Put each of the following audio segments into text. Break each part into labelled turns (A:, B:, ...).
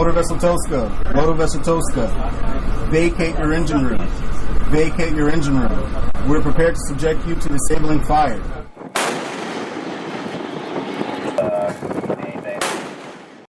A: Motor vessel Tosca. Vacate your engine room. Vacate your engine room. We're prepared to subject you to disabling fire.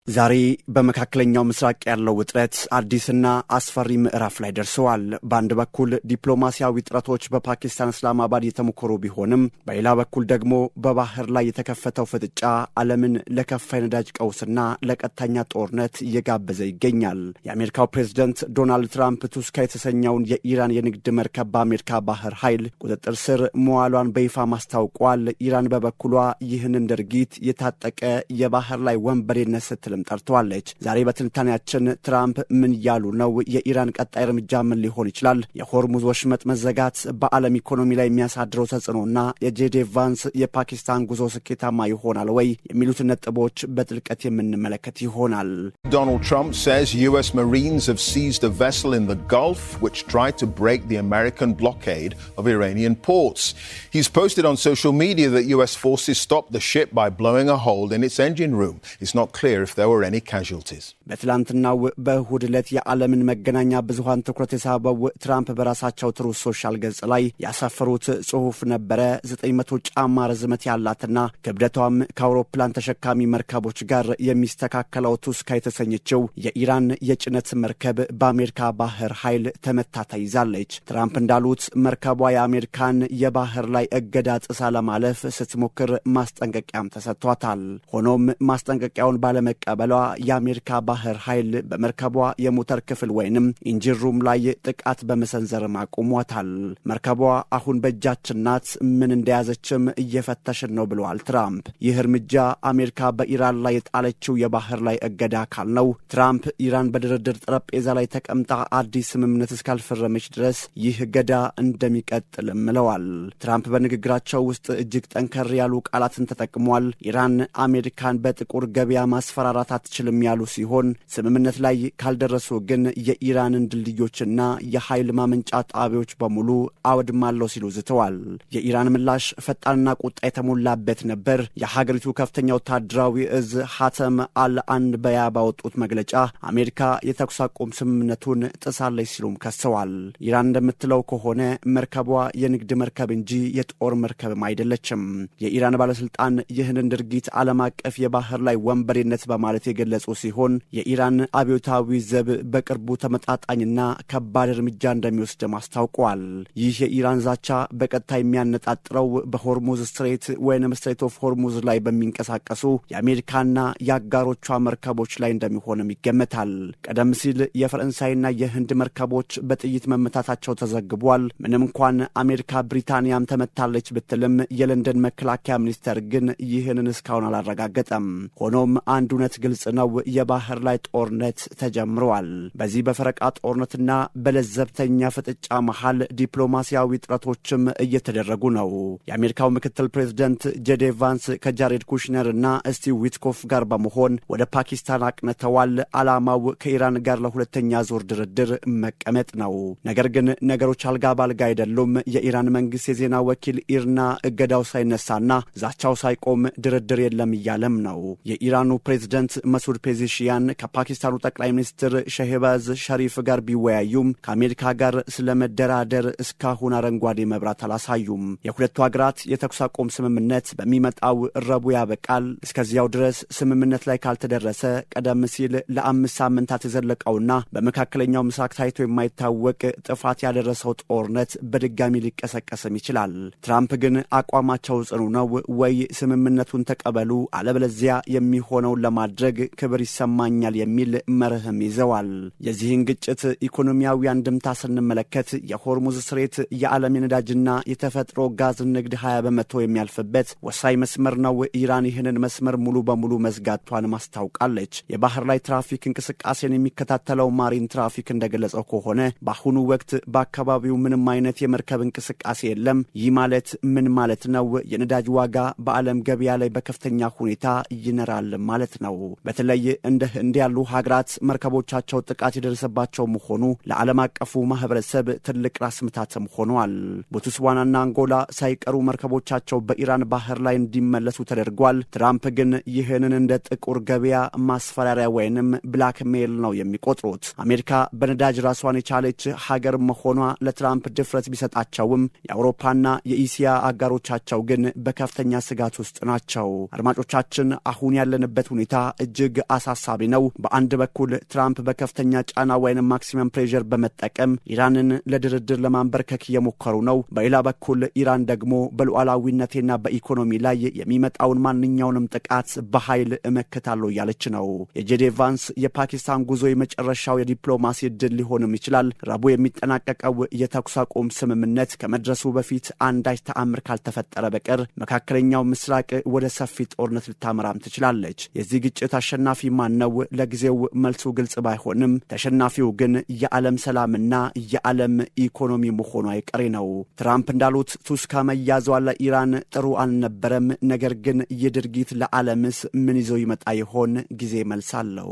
B: ዛሬ በመካከለኛው ምስራቅ ያለው ውጥረት አዲስና አስፈሪ ምዕራፍ ላይ ደርሰዋል። በአንድ በኩል ዲፕሎማሲያዊ ጥረቶች በፓኪስታን እስላማባድ የተሞከሩ ቢሆንም በሌላ በኩል ደግሞ በባህር ላይ የተከፈተው ፍጥጫ ዓለምን ለከፋ የነዳጅ ቀውስና ለቀጥተኛ ጦርነት እየጋበዘ ይገኛል። የአሜሪካው ፕሬዝዳንት ዶናልድ ትራምፕ ቱስካ የተሰኘውን የኢራን የንግድ መርከብ በአሜሪካ ባህር ኃይል ቁጥጥር ስር መዋሏን በይፋ ማስታውቋል። ኢራን በበኩሏ ይህንን ድርጊት የታጠቀ የባህር ላይ ወንበዴነት ስትል ጠርተዋለች። ዛሬ በትንታኔያችን ትራምፕ ምን ያሉ ነው? የኢራን ቀጣይ እርምጃ ምን ሊሆን ይችላል? የሆርሙዝ ወሽመጥ መዘጋት በዓለም ኢኮኖሚ ላይ የሚያሳድረው ተጽዕኖና የጄዲ ቫንስ የፓኪስታን ጉዞ ስኬታማ ይሆናል ወይ የሚሉት ነጥቦች በጥልቀት የምንመለከት ይሆናል።
C: Donald Trump says US Marines have seized a vessel in the Gulf which tried to break the American blockade of Iranian ports. He's posted on social media that US forces stopped the ship by blowing a hole in its engine room. It's not clear if there were any casualties.
B: በትላንትናው በእሁድ ዕለት የዓለምን መገናኛ ብዙሃን ትኩረት የሳበው ትራምፕ በራሳቸው ትሩዝ ሶሻል ገጽ ላይ ያሰፈሩት ጽሑፍ ነበረ። 900 ጫማ ርዝመት ያላትና ክብደቷም ከአውሮፕላን ተሸካሚ መርከቦች ጋር የሚስተካከለው ቱስካ የተሰኘችው የኢራን የጭነት መርከብ በአሜሪካ ባህር ኃይል ተመታ ተይዛለች። ትራምፕ እንዳሉት መርከቧ የአሜሪካን የባህር ላይ እገዳ ጥሳ ለማለፍ ስትሞክር ማስጠንቀቂያም ተሰጥቷታል። ሆኖም ማስጠንቀቂያውን ባለመቀበሏ የአሜሪካ ባህር ኃይል በመርከቧ የሞተር ክፍል ወይንም ኢንጂን ሩም ላይ ጥቃት በመሰንዘር ማቆሟታል። መርከቧ አሁን በእጃችን ናት፣ ምን እንደያዘችም እየፈተሽን ነው ብለዋል ትራምፕ። ይህ እርምጃ አሜሪካ በኢራን ላይ የጣለችው የባህር ላይ እገዳ አካል ነው። ትራምፕ ኢራን በድርድር ጠረጴዛ ላይ ተቀምጣ አዲስ ስምምነት እስካልፈረመች ድረስ ይህ እገዳ እንደሚቀጥልም ብለዋል። ትራምፕ በንግግራቸው ውስጥ እጅግ ጠንከር ያሉ ቃላትን ተጠቅሟል። ኢራን አሜሪካን በጥቁር ገበያ ማስፈራራት አትችልም ያሉ ሲሆን ስምምነት ላይ ካልደረሱ ግን የኢራንን ድልድዮችና የኃይል ማመንጫ ጣቢያዎች በሙሉ አወድማለሁ ሲሉ ዝተዋል። የኢራን ምላሽ ፈጣንና ቁጣ የተሞላበት ነበር። የሀገሪቱ ከፍተኛ ወታደራዊ እዝ ሐተም አልአንበያ ባወጡት መግለጫ አሜሪካ የተኩስ አቁም ስምምነቱን ጥሳለች ሲሉም ከሰዋል። ኢራን እንደምትለው ከሆነ መርከቧ የንግድ መርከብ እንጂ የጦር መርከብም አይደለችም። የኢራን ባለስልጣን ይህንን ድርጊት ዓለም አቀፍ የባህር ላይ ወንበዴነት በማለት የገለጹ ሲሆን የኢራን አብዮታዊ ዘብ በቅርቡ ተመጣጣኝና ከባድ እርምጃ እንደሚወስድ ማስታውቋል። ይህ የኢራን ዛቻ በቀጥታ የሚያነጣጥረው በሆርሙዝ ስትሬት ወይንም ስትሬት ኦፍ ሆርሙዝ ላይ በሚንቀሳቀሱ የአሜሪካና የአጋሮቿ መርከቦች ላይ እንደሚሆንም ይገመታል። ቀደም ሲል የፈረንሳይና የህንድ መርከቦች በጥይት መመታታቸው ተዘግቧል። ምንም እንኳን አሜሪካ ብሪታንያም ተመታለች ብትልም የለንደን መከላከያ ሚኒስቴር ግን ይህንን እስካሁን አላረጋገጠም። ሆኖም አንድ እውነት ግልጽ ነው። የባህር ላይ ጦርነት ተጀምሯል። በዚህ በፈረቃ ጦርነትና በለዘብተኛ ፍጥጫ መሃል ዲፕሎማሲያዊ ጥረቶችም እየተደረጉ ነው። የአሜሪካው ምክትል ፕሬዝዳንት ጄዲ ቫንስ ከጃሬድ ኩሽነር እና ስቲቭ ዊትኮፍ ጋር በመሆን ወደ ፓኪስታን አቅንተዋል። ዓላማው ከኢራን ጋር ለሁለተኛ ዙር ድርድር መቀመጥ ነው። ነገር ግን ነገሮች አልጋ ባልጋ አይደሉም። የኢራን መንግስት የዜና ወኪል ኢርና እገዳው ሳይነሳና ዛቻው ሳይቆም ድርድር የለም እያለም ነው። የኢራኑ ፕሬዝዳንት መሱድ ፔዚሽያን ከፓኪስታኑ ጠቅላይ ሚኒስትር ሸህባዝ ሸሪፍ ጋር ቢወያዩም ከአሜሪካ ጋር ስለመደራደር እስካሁን አረንጓዴ መብራት አላሳዩም። የሁለቱ ሀገራት የተኩስ አቁም ስምምነት በሚመጣው ረቡዕ ያበቃል። እስከዚያው ድረስ ስምምነት ላይ ካልተደረሰ ቀደም ሲል ለ5 ሳምንታት የዘለቀውና በመካከለኛው ምስራቅ ታይቶ የማይታወቅ ጥፋት ያደረሰው ጦርነት በድጋሚ ሊቀሰቀስም ይችላል። ትራምፕ ግን አቋማቸው ጽኑ ነው። ወይ ስምምነቱን ተቀበሉ፣ አለበለዚያ የሚሆነውን ለማድረግ ክብር ይሰማኛል የሚል መርህም ይዘዋል። የዚህን ግጭት ኢኮኖሚያዊ አንድምታ ስንመለከት የሆርሙዝ ስትሬት የዓለም የነዳጅና የተፈጥሮ ጋዝ ንግድ 20% የሚያልፍበት ወሳኝ መስመር ነው። ኢራን ይህንን መስመር ሙሉ በሙሉ መዝጋቷን ማስታውቃለች። የባህር ላይ ትራፊክ እንቅስቃሴን የሚከታተለው ማሪን ትራፊክ እንደገለጸው ከሆነ በአሁኑ ወቅት በአካባቢው ምንም አይነት የመርከብ እንቅስቃሴ የለም። ይህ ማለት ምን ማለት ነው? የነዳጅ ዋጋ በዓለም ገበያ ላይ በከፍተኛ ሁኔታ ይነራል ማለት ነው። በተለይ እንደ ህንድ እንዲያሉ ሀገራት መርከቦቻቸው ጥቃት የደረሰባቸው መሆኑ ለዓለም አቀፉ ማህበረሰብ ትልቅ ራስ ምታትም ሆኗል። ቦትስዋናና አንጎላ ሳይቀሩ መርከቦቻቸው በኢራን ባህር ላይ እንዲመለሱ ተደርጓል። ትራምፕ ግን ይህንን እንደ ጥቁር ገበያ ማስፈራሪያ ወይንም ብላክሜል ነው የሚቆጥሩት። አሜሪካ በነዳጅ ራሷን የቻለች ሀገር መሆኗ ለትራምፕ ድፍረት ቢሰጣቸውም የአውሮፓና የኢሲያ አጋሮቻቸው ግን በከፍተኛ ስጋት ውስጥ ናቸው። አድማጮቻችን አሁን ያለንበት ሁኔታ እጅግ አሳሳቢ ነው። በአንድ በኩል ትራምፕ በከፍተኛ ጫና ወይንም ማክሲመም ፕሬሸር በመጠቀም ኢራንን ለድርድር ለማንበርከክ እየሞከሩ ነው። በሌላ በኩል ኢራን ደግሞ በሉዓላዊነቴና በኢኮኖሚ ላይ የሚመጣውን ማንኛውንም ጥቃት በኃይል እመክታለሁ እያለች ነው። የጄዲ ቫንስ የፓኪስታን ጉዞ የመጨረሻው የዲፕሎማሲ ድል ሊሆንም ይችላል። ረቡዕ የሚጠናቀቀው የተኩስ አቁም ስምምነት ከመድረሱ በፊት አንዳች ተአምር ካልተፈጠረ በቀር መካከለኛው ምስራቅ ወደ ሰፊ ጦርነት ልታመራም ትችላለች። የዚህ ግጭት አሸናፊ ማን ነው? ለጊዜው መልሱ ግልጽ ባይሆንም ተሸናፊው ግን የዓለም ሰላምና የዓለም ኢኮኖሚ መሆኑ አይቀሬ ነው። ትራምፕ እንዳሉት ቱስካ መያዟ ለኢራን ጥሩ አልነበረም። ነገር ግን የድርጊት ለዓለምስ ምን ይዞ ይመጣ ይሆን? ጊዜ መልሳለው።